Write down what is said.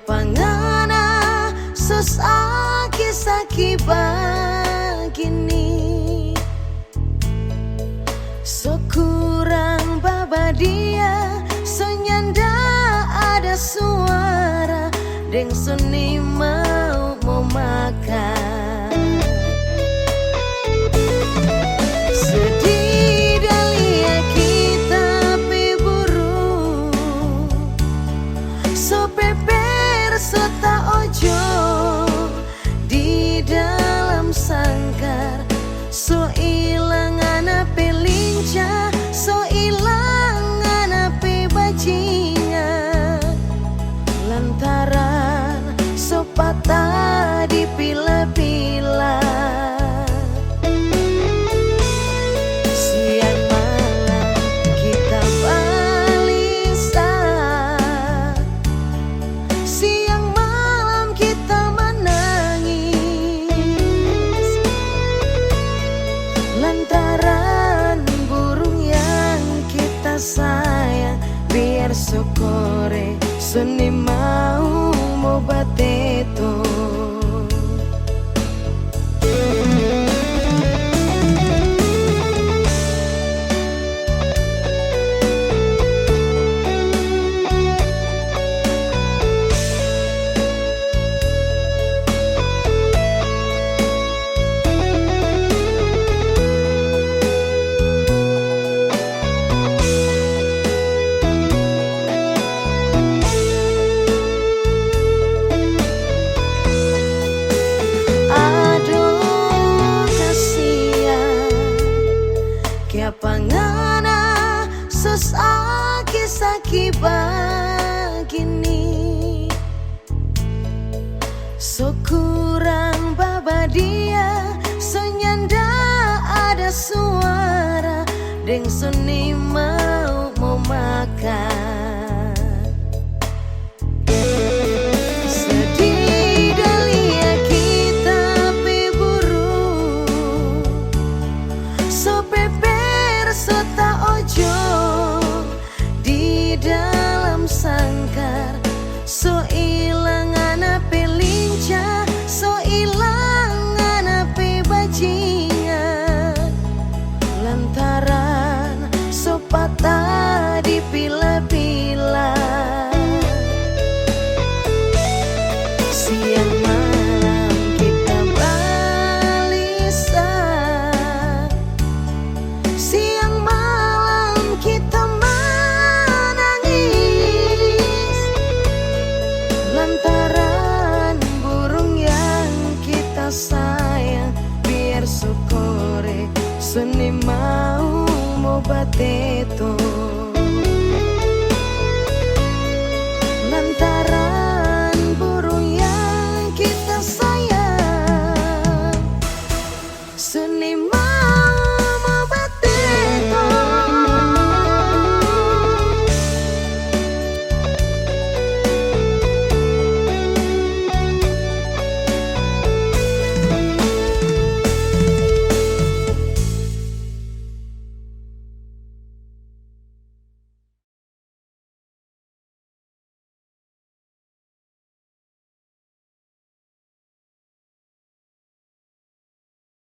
pangana sesaki-saki begini, so kurang babadia, so nyanda ada suara, deng suni mau makan. Sedih dalia kita peburu, so peper so tak ojo di dalam sangkar, so ilang anape lincah, so ilang anape bajingan, lantaran so patah di pila-pila. Siang malam kita balisah, siang malam kita menangis, lantaran burung yang kita sayang biar sokore suni mau bateto. Pangana sesaki-saki begini, so kurang babadia, so nyanda ada suara, deng suni mau makan.